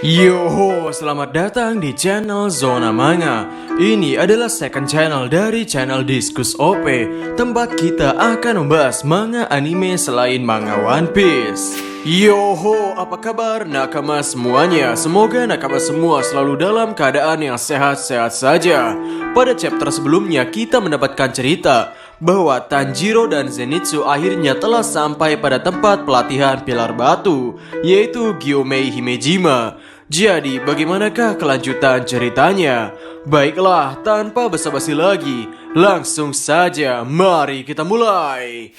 Yoho, selamat datang di channel Zona Manga. Ini adalah second channel dari channel Diskus OP, tempat kita akan membahas manga anime selain manga One Piece. Yoho, apa kabar nakama semuanya? Semoga nakama semua selalu dalam keadaan yang sehat-sehat saja. Pada chapter sebelumnya kita mendapatkan cerita bahwa Tanjiro dan Zenitsu akhirnya telah sampai pada tempat pelatihan pilar batu, yaitu Gyomei Himejima. Jadi bagaimanakah kelanjutan ceritanya? Baiklah, tanpa basa-basi lagi, langsung saja mari kita mulai.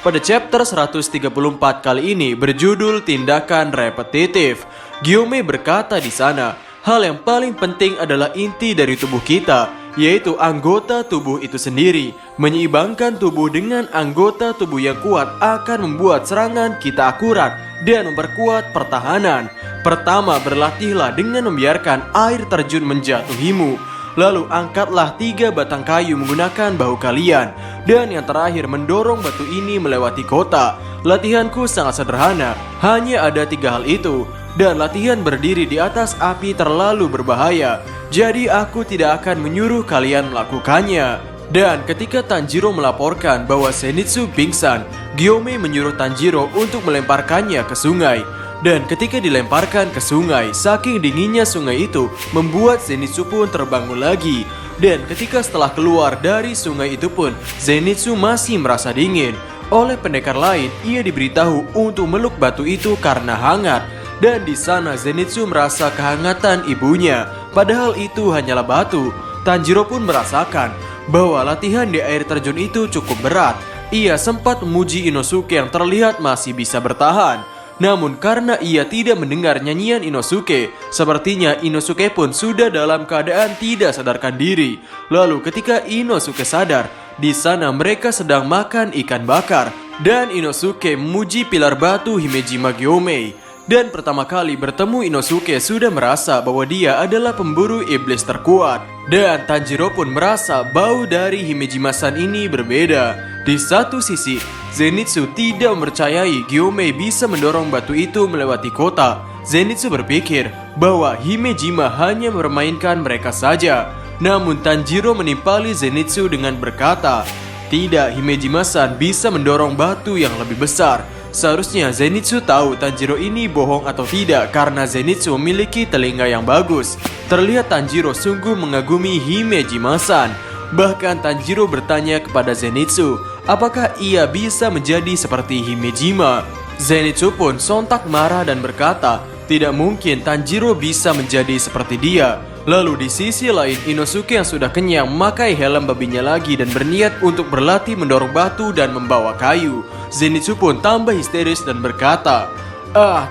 Pada chapter 134 kali ini berjudul Tindakan Repetitif. Gyomei berkata di sana, hal yang paling penting adalah inti dari tubuh kita, yaitu anggota tubuh itu sendiri. Menyeimbangkan tubuh dengan anggota tubuh yang kuat akan membuat serangan kita akurat dan memperkuat pertahanan. Pertama, berlatihlah dengan membiarkan air terjun menjatuhimu. Lalu angkatlah 3 batang kayu menggunakan bahu kalian. Dan yang terakhir, mendorong batu ini melewati kota. Latihanku sangat sederhana, hanya ada 3 hal itu. Dan latihan berdiri di atas api terlalu berbahaya, jadi aku tidak akan menyuruh kalian melakukannya. Dan ketika Tanjiro melaporkan bahwa Zenitsu pingsan, Gyomei menyuruh Tanjiro untuk melemparkannya ke sungai. Dan ketika dilemparkan ke sungai, saking dinginnya sungai itu membuat Zenitsu pun terbangun lagi. Dan ketika setelah keluar dari sungai itu pun, Zenitsu masih merasa dingin. Oleh pendekar lain, ia diberitahu untuk meluk batu itu karena hangat. Dan di sana Zenitsu merasa kehangatan ibunya, padahal itu hanyalah batu. Tanjiro pun merasakan bahwa latihan di air terjun itu cukup berat. Ia sempat memuji Inosuke yang terlihat masih bisa bertahan. Namun karena ia tidak mendengar nyanyian Inosuke, sepertinya Inosuke pun sudah dalam keadaan tidak sadarkan diri. Lalu ketika Inosuke sadar, di sana mereka sedang makan ikan bakar. Dan Inosuke memuji pilar batu Himejima Gyomei. Dan pertama kali bertemu Inosuke sudah merasa bahwa dia adalah pemburu iblis terkuat. Dan Tanjiro pun merasa bau dari Himejima-san ini berbeda. Di satu sisi, Zenitsu tidak mempercayai Gyomei bisa mendorong batu itu melewati kota. Zenitsu berpikir bahwa Himejima hanya mempermainkan mereka saja. Namun Tanjiro menimpali Zenitsu dengan berkata, tidak, Himejima-san bisa mendorong batu yang lebih besar. Seharusnya Zenitsu tahu Tanjiro ini bohong atau tidak karena Zenitsu memiliki telinga yang bagus. Terlihat Tanjiro sungguh mengagumi Himejima-san. Bahkan Tanjiro bertanya kepada Zenitsu, apakah ia bisa menjadi seperti Himejima? Zenitsu pun sontak marah dan berkata, tidak mungkin Tanjiro bisa menjadi seperti dia. Lalu di sisi lain, Inosuke yang sudah kenyang memakai helm babinya lagi dan berniat untuk berlatih mendorong batu dan membawa kayu. Zenitsu pun tambah histeris dan berkata,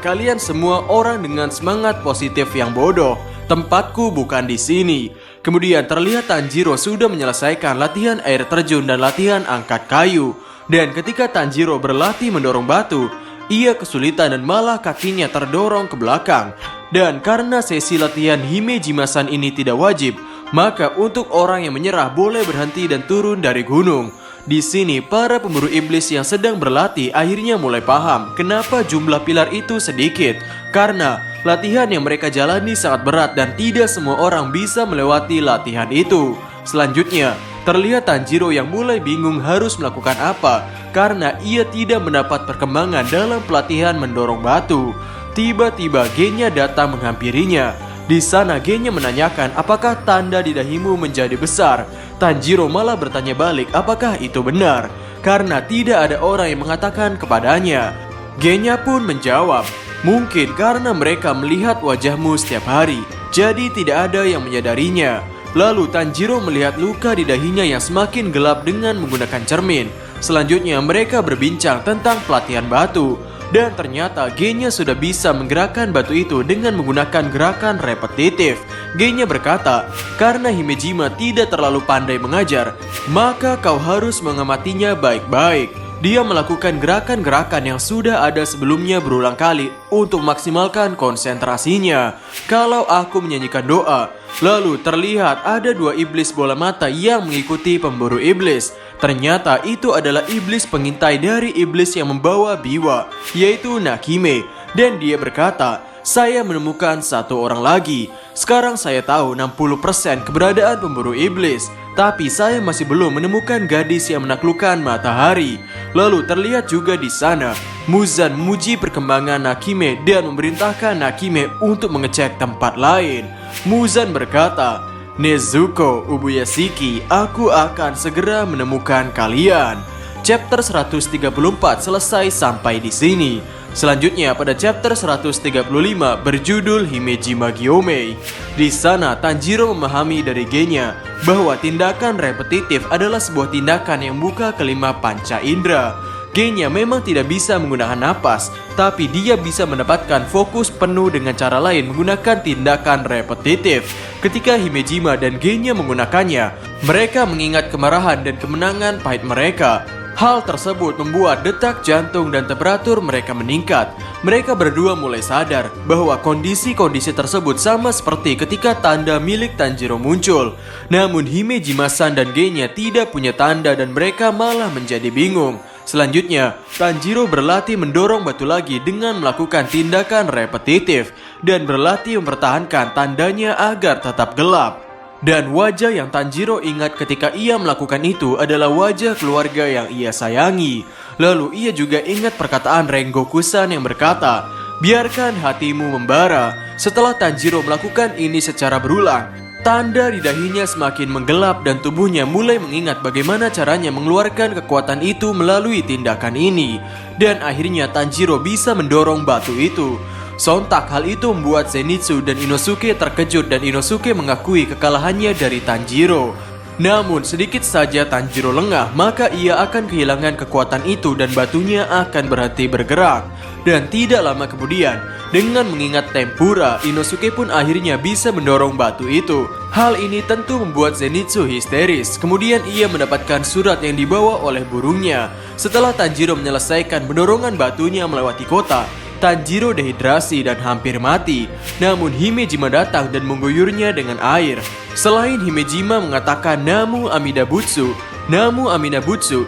kalian semua orang dengan semangat positif yang bodoh. Tempatku bukan di sini. Kemudian terlihat Tanjiro sudah menyelesaikan latihan air terjun dan latihan angkat kayu. Dan ketika Tanjiro berlatih mendorong batu, ia kesulitan dan malah kakinya terdorong ke belakang. Dan karena sesi latihan Himejima-san ini tidak wajib, maka untuk orang yang menyerah boleh berhenti dan turun dari gunung. Di sini para pemburu iblis yang sedang berlatih akhirnya mulai paham kenapa jumlah pilar itu sedikit. Karena latihan yang mereka jalani sangat berat dan tidak semua orang bisa melewati latihan itu. Selanjutnya, terlihat Tanjiro yang mulai bingung harus melakukan apa karena ia tidak mendapat perkembangan dalam pelatihan mendorong batu. Tiba-tiba Genya datang menghampirinya. Di sana Genya menanyakan apakah tanda di dahimu menjadi besar. Tanjiro malah bertanya balik apakah itu benar, karena tidak ada orang yang mengatakan kepadanya. Genya pun menjawab, mungkin karena mereka melihat wajahmu setiap hari, jadi tidak ada yang menyadarinya. Lalu Tanjiro melihat luka di dahinya yang semakin gelap dengan menggunakan cermin. Selanjutnya mereka berbincang tentang pelatihan batu. Dan ternyata Genya sudah bisa menggerakkan batu itu dengan menggunakan gerakan repetitif. Genya berkata, karena Himejima tidak terlalu pandai mengajar, maka kau harus mengamatinya baik-baik. Dia melakukan gerakan-gerakan yang sudah ada sebelumnya berulang kali untuk memaksimalkan konsentrasinya. Kalau aku menyanyikan doa, lalu terlihat ada 2 iblis bola mata yang mengikuti pemburu iblis. Ternyata itu adalah iblis pengintai dari iblis yang membawa Biwa, yaitu Nakime. Dan dia berkata, "Saya menemukan 1 orang lagi. Sekarang saya tahu 60% keberadaan pemburu iblis. Tapi saya masih belum menemukan gadis yang menaklukkan matahari." Lalu terlihat juga di sana, Muzan memuji perkembangan Nakime dan memerintahkan Nakime untuk mengecek tempat lain. Muzan berkata, "Nezuko, Ubuyashiki, aku akan segera menemukan kalian." Chapter 134 selesai sampai di sini. Selanjutnya pada chapter 135 berjudul Himejima Gyomei. Di sana Tanjiro memahami dari Genya bahwa tindakan repetitif adalah sebuah tindakan yang membuka kelima panca indera. Genya memang tidak bisa menggunakan napas, tapi dia bisa mendapatkan fokus penuh dengan cara lain menggunakan tindakan repetitif. Ketika Himejima dan Genya menggunakannya, mereka mengingat kemarahan dan kemenangan pahit mereka. Hal tersebut membuat detak jantung dan temperatur mereka meningkat. Mereka berdua mulai sadar bahwa kondisi-kondisi tersebut sama seperti ketika tanda milik Tanjiro muncul. Namun Himejima-san dan Genya tidak punya tanda dan mereka malah menjadi bingung. Selanjutnya, Tanjiro berlatih mendorong batu lagi dengan melakukan tindakan repetitif dan berlatih mempertahankan tandanya agar tetap gelap. Dan wajah yang Tanjiro ingat ketika ia melakukan itu adalah wajah keluarga yang ia sayangi. Lalu ia juga ingat perkataan Rengoku-san yang berkata, "Biarkan hatimu membara." Setelah Tanjiro melakukan ini secara berulang, tanda di dahinya semakin menggelap dan tubuhnya mulai mengingat bagaimana caranya mengeluarkan kekuatan itu melalui tindakan ini. Dan akhirnya Tanjiro bisa mendorong batu itu. Sontak hal itu membuat Zenitsu dan Inosuke terkejut dan Inosuke mengakui kekalahannya dari Tanjiro. Namun sedikit saja Tanjiro lengah, maka ia akan kehilangan kekuatan itu dan batunya akan berhenti bergerak. Dan tidak lama kemudian, dengan mengingat tempura, Inosuke pun akhirnya bisa mendorong batu itu. Hal ini tentu membuat Zenitsu histeris. Kemudian ia mendapatkan surat yang dibawa oleh burungnya. Setelah Tanjiro menyelesaikan pendorongan batunya melewati kota, Tanjiro dehidrasi dan hampir mati. Namun Himejima datang dan mengguyurnya dengan air. Selain Himejima mengatakan Namu Amida Butsu,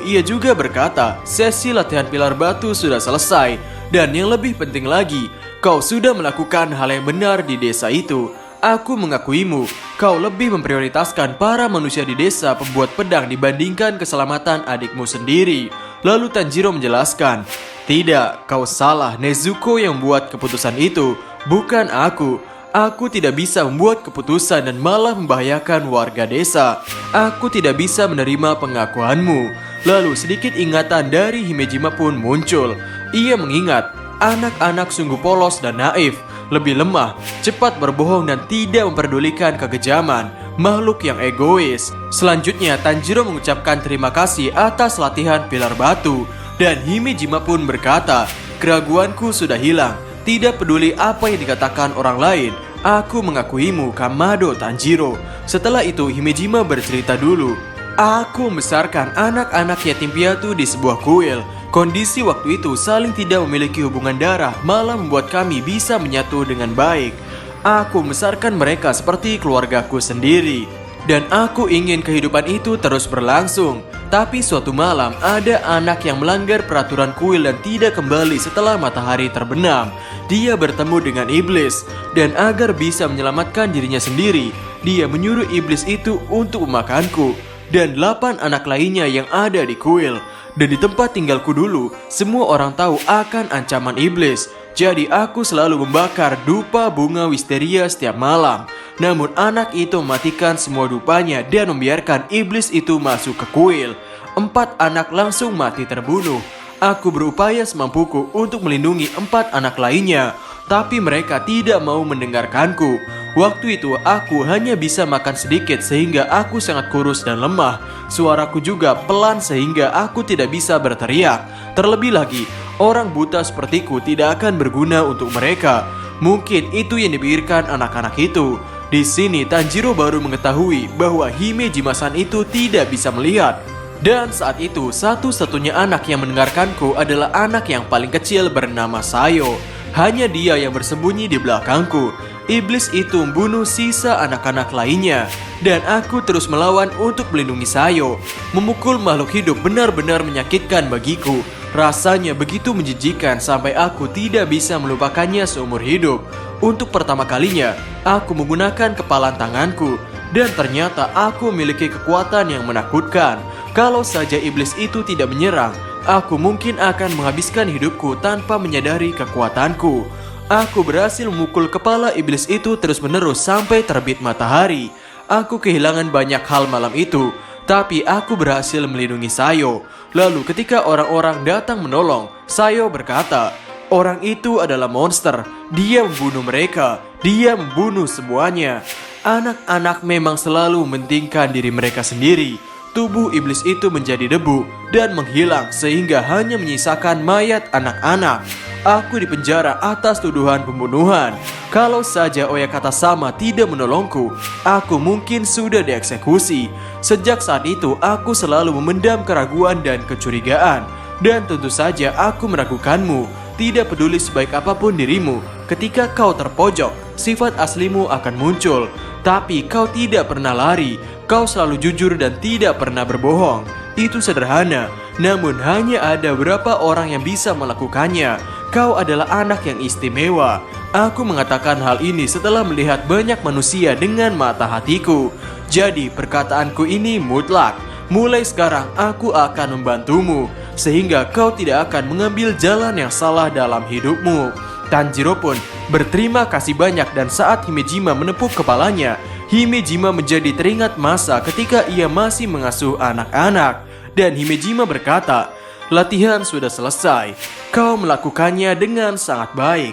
ia juga berkata sesi latihan pilar batu sudah selesai. Dan yang lebih penting lagi, kau sudah melakukan hal yang benar di desa itu. Aku mengakuimu, kau lebih memprioritaskan para manusia di desa pembuat pedang dibandingkan keselamatan adikmu sendiri. Lalu Tanjiro menjelaskan, "Tidak, kau salah. Nezuko yang membuat keputusan itu, bukan aku. Aku tidak bisa membuat keputusan dan malah membahayakan warga desa. Aku tidak bisa menerima pengakuanmu." Lalu sedikit ingatan dari Himejima pun muncul. Ia mengingat, anak-anak sungguh polos dan naif, lebih lemah, cepat berbohong dan tidak memperdulikan kekejaman. Makhluk yang egois. Selanjutnya Tanjiro mengucapkan terima kasih atas latihan pilar batu. Dan Himejima pun berkata, "Keraguanku sudah hilang. Tidak peduli apa yang dikatakan orang lain, aku mengakuimu, Kamado Tanjiro." Setelah itu Himejima bercerita dulu, "Aku membesarkan anak-anak yatim piatu di sebuah kuil. Kondisi waktu itu saling tidak memiliki hubungan darah malah membuat kami bisa menyatu dengan baik. Aku membesarkan mereka seperti keluargaku sendiri. Dan aku ingin kehidupan itu terus berlangsung. Tapi suatu malam ada anak yang melanggar peraturan kuil dan tidak kembali setelah matahari terbenam. Dia bertemu dengan iblis. Dan agar bisa menyelamatkan dirinya sendiri, dia menyuruh iblis itu untuk memakanku dan 8 anak lainnya yang ada di kuil. Dan di tempat tinggalku dulu, semua orang tahu akan ancaman iblis. Jadi aku selalu membakar dupa bunga wisteria setiap malam. Namun anak itu mematikan semua dupanya dan membiarkan iblis itu masuk ke kuil. 4 anak langsung mati terbunuh. Aku berupaya semampuku untuk melindungi 4 anak lainnya, tapi mereka tidak mau mendengarkanku. Waktu itu aku hanya bisa makan sedikit sehingga aku sangat kurus dan lemah. Suaraku juga pelan sehingga aku tidak bisa berteriak. Terlebih lagi, orang buta sepertiku tidak akan berguna untuk mereka. Mungkin itu yang dipikirkan anak-anak itu. Di sini Tanjiro baru mengetahui bahwa Himejima-san itu tidak bisa melihat. Dan saat itu, satu-satunya anak yang mendengarkanku adalah anak yang paling kecil bernama Sayo. Hanya dia yang bersembunyi di belakangku. Iblis itu membunuh sisa anak-anak lainnya. Dan aku terus melawan untuk melindungi Sayo. Memukul makhluk hidup benar-benar menyakitkan bagiku. Rasanya begitu menjijikan sampai aku tidak bisa melupakannya seumur hidup. Untuk pertama kalinya, aku menggunakan kepalan tanganku. Dan ternyata aku memiliki kekuatan yang menakutkan. Kalau saja iblis itu tidak menyerang, aku mungkin akan menghabiskan hidupku tanpa menyadari kekuatanku. Aku berhasil memukul kepala iblis itu terus-menerus sampai terbit matahari. Aku kehilangan banyak hal malam itu, tapi aku berhasil melindungi Sayo. Lalu ketika orang-orang datang menolong, Sayo berkata, "Orang itu adalah monster. Dia membunuh mereka. Dia membunuh semuanya." Anak-anak memang selalu mementingkan diri mereka sendiri. Tubuh iblis itu menjadi debu dan menghilang sehingga hanya menyisakan mayat anak-anak. Aku dipenjara atas tuduhan pembunuhan. Kalau saja Oyakata Sama tidak menolongku, aku mungkin sudah dieksekusi. Sejak saat itu aku selalu memendam keraguan dan kecurigaan. Dan tentu saja aku meragukanmu. Tidak peduli sebaik apapun dirimu, ketika kau terpojok, sifat aslimu akan muncul. Tapi kau tidak pernah lari. Kau selalu jujur dan tidak pernah berbohong. Itu sederhana, namun hanya ada beberapa orang yang bisa melakukannya. Kau adalah anak yang istimewa. Aku mengatakan hal ini setelah melihat banyak manusia dengan mata hatiku. Jadi perkataanku ini mutlak. Mulai sekarang aku akan membantumu, sehingga kau tidak akan mengambil jalan yang salah dalam hidupmu. Tanjiro pun berterima kasih banyak dan saat Himejima menepuk kepalanya, Himejima menjadi teringat masa ketika ia masih mengasuh anak-anak. Dan Himejima berkata, "Latihan sudah selesai. Kau melakukannya dengan sangat baik."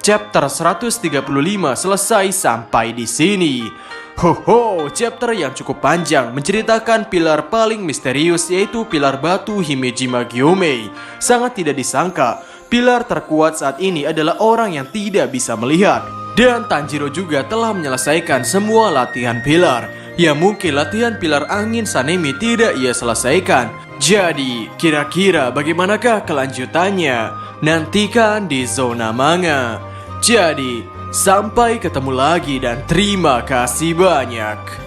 Chapter 135 selesai sampai di sini. Chapter yang cukup panjang menceritakan pilar paling misterius yaitu pilar batu Himejima Gyomei. Sangat tidak disangka, pilar terkuat saat ini adalah orang yang tidak bisa melihat. Dan Tanjiro juga telah menyelesaikan semua latihan pilar. Ya mungkin latihan pilar angin Sanemi tidak ia selesaikan. Jadi, kira-kira bagaimanakah kelanjutannya? Nantikan di Zona Manga. Jadi, sampai ketemu lagi dan terima kasih banyak.